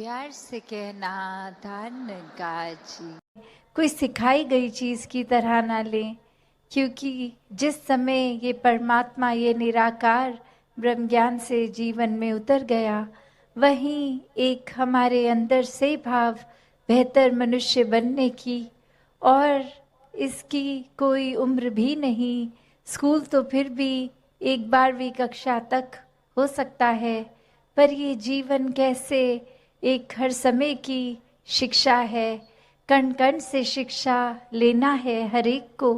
प्यार से कहना धन गाजी। कोई सिखाई गई चीज की तरह ना लें, क्योंकि जिस समय ये परमात्मा, ये निराकार ब्रह्म ज्ञान से जीवन में उतर गया, वहीं एक हमारे अंदर से भाव बेहतर मनुष्य बनने की, और इसकी कोई उम्र भी नहीं। स्कूल तो फिर भी 12वीं कक्षा तक हो सकता है, पर ये जीवन कैसे एक हर समय की शिक्षा है। कण कण से शिक्षा लेना है हर एक को,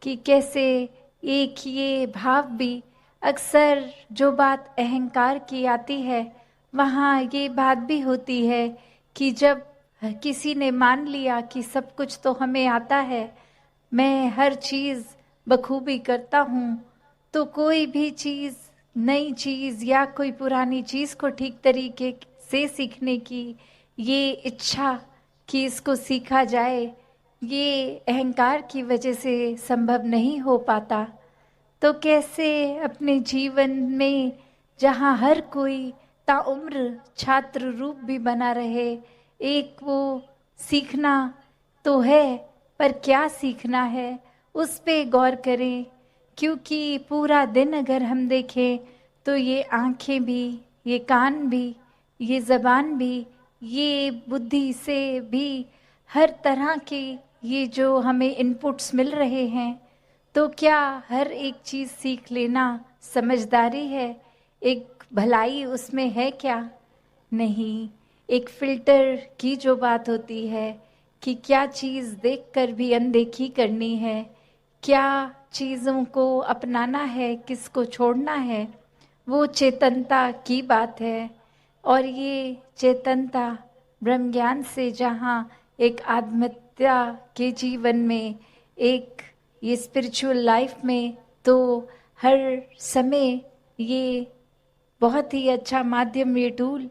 कि कैसे एक ये भाव भी। अक्सर जो बात अहंकार की आती है, वहाँ ये बात भी होती है कि जब किसी ने मान लिया कि सब कुछ तो हमें आता है, मैं हर चीज़ बखूबी करता हूँ, तो कोई भी चीज़, नई चीज़ या कोई पुरानी चीज़ को ठीक तरीके से सीखने की ये इच्छा कि इसको सीखा जाए, ये अहंकार की वजह से संभव नहीं हो पाता। तो कैसे अपने जीवन में, जहाँ हर कोई ताउम्र छात्र रूप भी बना रहे, एक वो सीखना तो है, पर क्या सीखना है उस पे गौर करें। क्योंकि पूरा दिन अगर हम देखें तो ये आँखें भी, ये कान भी, ये ज़बान भी, ये बुद्धि से भी, हर तरह के ये जो हमें इनपुट्स मिल रहे हैं, तो क्या हर एक चीज़ सीख लेना समझदारी है? एक भलाई उसमें है क्या? नहीं। एक फ़िल्टर की जो बात होती है कि क्या चीज़ देखकर भी अनदेखी करनी है, क्या चीज़ों को अपनाना है, किसको छोड़ना है, वो चेतनता की बात है। और ये चेतनता ब्रह्म ज्ञान से जहाँ एक आत्महत्या के जीवन में, एक ये स्पिरिचुअल लाइफ में, तो हर समय ये बहुत ही अच्छा माध्यम, ये टूल।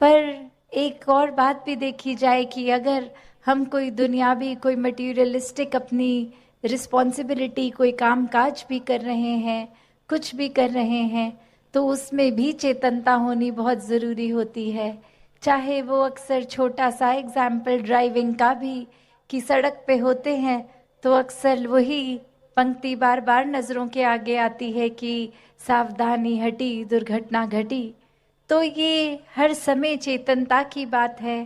पर एक और बात भी देखी जाए कि अगर हम कोई दुनियावी, कोई मटीरियलिस्टिक अपनी रिस्पॉन्सिबिलिटी, कोई काम काज भी कर रहे हैं, कुछ भी कर रहे हैं, तो उसमें भी चेतनता होनी बहुत ज़रूरी होती है। चाहे वो अक्सर छोटा सा एग्जाम्पल ड्राइविंग का भी, कि सड़क पे होते हैं तो अक्सर वही पंक्ति बार बार नज़रों के आगे आती है कि सावधानी हटी दुर्घटना घटी। तो ये हर समय चेतनता की बात है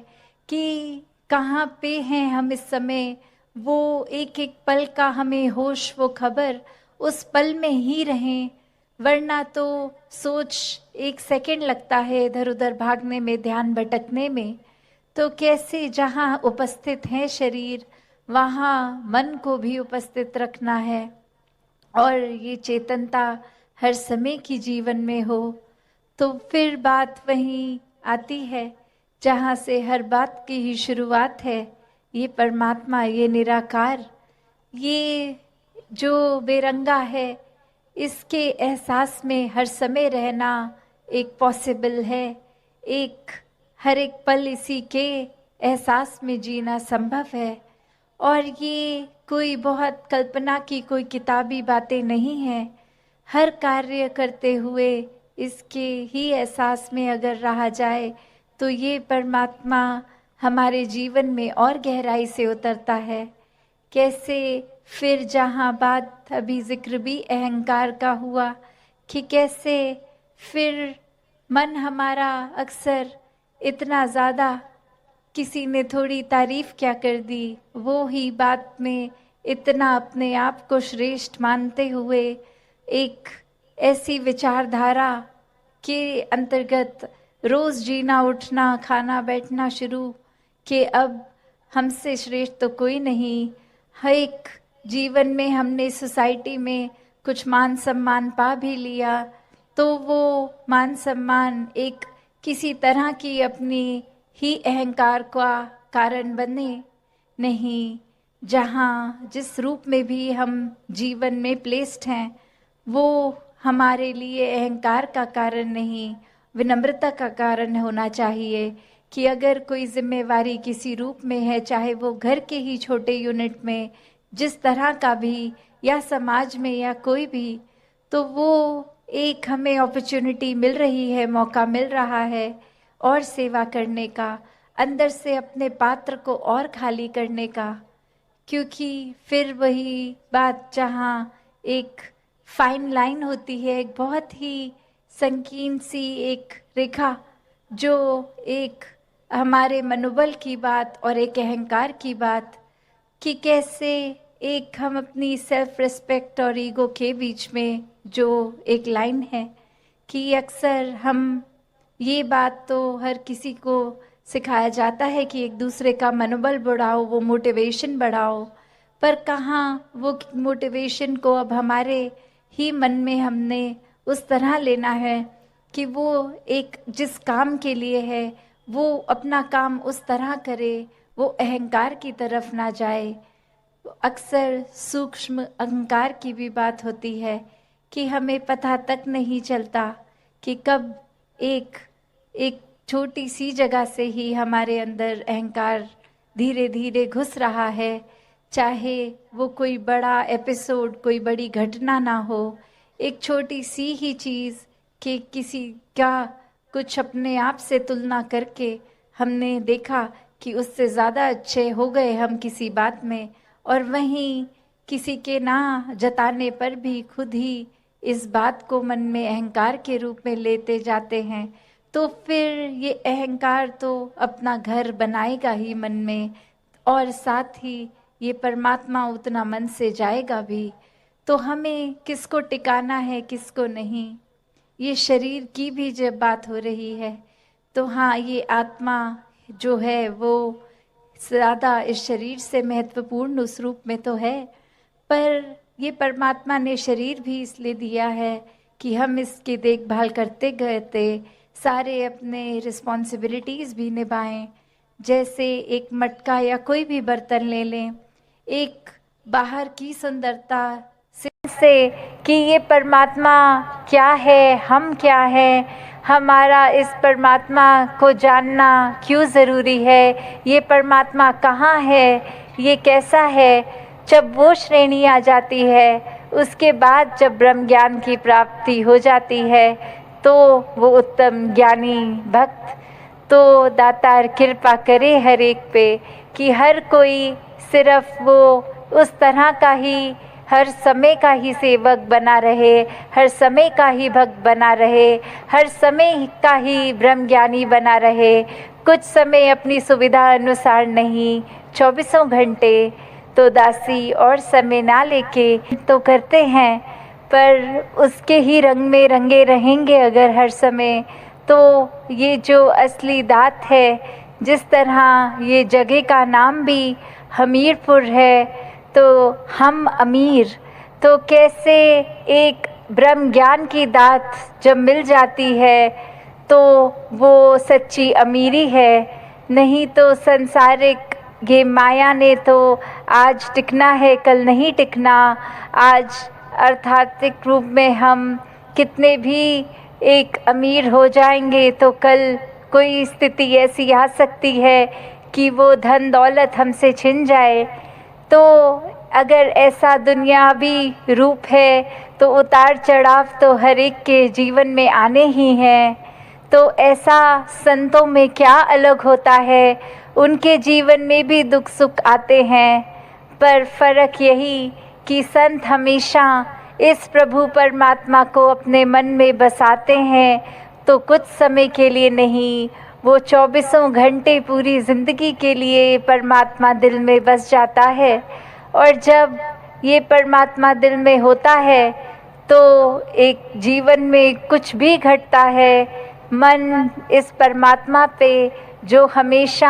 कि कहाँ पे हैं हम इस समय, वो एक एक पल का हमें होश, वो खबर, उस पल में ही रहें। वरना तो सोच 1 सेकंड लगता है इधर उधर भागने में, ध्यान भटकने में। तो कैसे जहाँ उपस्थित है शरीर, वहाँ मन को भी उपस्थित रखना है, और ये चेतनता हर समय की जीवन में हो। तो फिर बात वहीं आती है जहाँ से हर बात की ही शुरुआत है। ये परमात्मा, ये निराकार, ये जो बेरंगा है, इसके एहसास में हर समय रहना एक पॉसिबल है। एक हर एक पल इसी के एहसास में जीना संभव है। और ये कोई बहुत कल्पना की कोई किताबी बातें नहीं हैं। हर कार्य करते हुए इसके ही एहसास में अगर रहा जाए, तो ये परमात्मा हमारे जीवन में और गहराई से उतरता है। कैसे फिर जहाँ बात अभी जिक्र भी अहंकार का हुआ, कि कैसे फिर मन हमारा अक्सर इतना ज़्यादा, किसी ने थोड़ी तारीफ क्या कर दी, वो ही बात में इतना अपने आप को श्रेष्ठ मानते हुए एक ऐसी विचारधारा के अंतर्गत रोज़ जीना, उठना, खाना, बैठना शुरू, कि अब हमसे श्रेष्ठ तो कोई नहीं। हर एक जीवन में हमने सोसाइटी में कुछ मान सम्मान पा भी लिया, तो वो मान सम्मान एक किसी तरह की अपनी ही अहंकार का कारण बने नहीं। जहाँ जिस रूप में भी हम जीवन में प्लेस्ड हैं, वो हमारे लिए अहंकार का कारण नहीं, विनम्रता का कारण होना चाहिए। कि अगर कोई जिम्मेवारी किसी रूप में है, चाहे वो घर के ही छोटे यूनिट में, जिस तरह का भी, या समाज में, या कोई भी, तो वो एक हमें अपॉर्चुनिटी मिल रही है, मौका मिल रहा है, और सेवा करने का, अंदर से अपने पात्र को और खाली करने का। क्योंकि फिर वही बात जहाँ एक फाइन लाइन होती है, एक बहुत ही संकीर्ण सी एक रेखा, जो एक हमारे मनोबल की बात और एक अहंकार की बात, कि कैसे एक हम अपनी सेल्फ रिस्पेक्ट और ईगो के बीच में जो एक लाइन है, कि अक्सर हम ये बात तो हर किसी को सिखाया जाता है कि एक दूसरे का मनोबल बढ़ाओ, वो मोटिवेशन बढ़ाओ, पर कहाँ वो मोटिवेशन को अब हमारे ही मन में हमने उस तरह लेना है कि वो एक जिस काम के लिए है वो अपना काम उस तरह करे, वो अहंकार की तरफ ना जाए। अक्सर सूक्ष्म अहंकार की भी बात होती है कि हमें पता तक नहीं चलता कि कब एक छोटी सी जगह से ही हमारे अंदर अहंकार धीरे धीरे घुस रहा है। चाहे वो कोई बड़ा एपिसोड, कोई बड़ी घटना ना हो, एक छोटी सी ही चीज़ कि किसी का कुछ अपने आप से तुलना करके हमने देखा कि उससे ज़्यादा अच्छे हो गए हम किसी बात में, और वहीं किसी के ना जताने पर भी खुद ही इस बात को मन में अहंकार के रूप में लेते जाते हैं। तो फिर ये अहंकार तो अपना घर बनाएगा ही मन में, और साथ ही ये परमात्मा उतना मन से जाएगा भी। तो हमें किसको टिकाना है, किसको नहीं, ये शरीर की भी जब बात हो रही है तो हाँ, ये आत्मा जो है वो ज़्यादा इस शरीर से महत्वपूर्ण उस रूप में तो है, पर ये परमात्मा ने शरीर भी इसलिए दिया है कि हम इसकी देखभाल करते करते सारे अपने रिस्पॉन्सिबिलिटीज़ भी निभाएं। जैसे एक मटका या कोई भी बर्तन ले लें, एक बाहर की सुंदरता से कि ये परमात्मा क्या है, हम क्या हैं, हमारा इस परमात्मा को जानना क्यों ज़रूरी है, ये परमात्मा कहाँ है, ये कैसा है। जब वो श्रेणी आ जाती है, उसके बाद जब ब्रह्म ज्ञान की प्राप्ति हो जाती है, तो वो उत्तम ज्ञानी भक्त तो दातार कृपा करे हर एक पे, कि हर कोई सिर्फ वो उस तरह का ही हर समय का ही सेवक बना रहे, हर समय का ही भक्त बना रहे, हर समय का ही ब्रह्म ज्ञानी बना रहे। कुछ समय अपनी सुविधा अनुसार नहीं, 24 घंटे तो दासी और समय ना लेके तो करते हैं, पर उसके ही रंग में रंगे रहेंगे अगर हर समय, तो ये जो असली दात है, जिस तरह ये जगह का नाम भी हमीरपुर है, तो हम अमीर, तो कैसे एक ब्रह्म ज्ञान की दात जब मिल जाती है तो वो सच्ची अमीरी है। नहीं तो सांसारिक ये माया ने तो आज टिकना है, कल नहीं टिकना। आज अर्थात्मिक रूप में हम कितने भी एक अमीर हो जाएंगे तो कल कोई स्थिति ऐसी आ सकती है कि वो धन दौलत हमसे छिन जाए। तो अगर ऐसा दुनियावी रूप है तो उतार चढ़ाव तो हर एक के जीवन में आने ही हैं। तो ऐसा संतों में क्या अलग होता है, उनके जीवन में भी दुख सुख आते हैं, पर फर्क यही कि संत हमेशा इस प्रभु परमात्मा को अपने मन में बसाते हैं, तो कुछ समय के लिए नहीं, वो 24 घंटे पूरी ज़िंदगी के लिए परमात्मा दिल में बस जाता है। और जब ये परमात्मा दिल में होता है तो एक जीवन में कुछ भी घटता है, मन इस परमात्मा पे जो हमेशा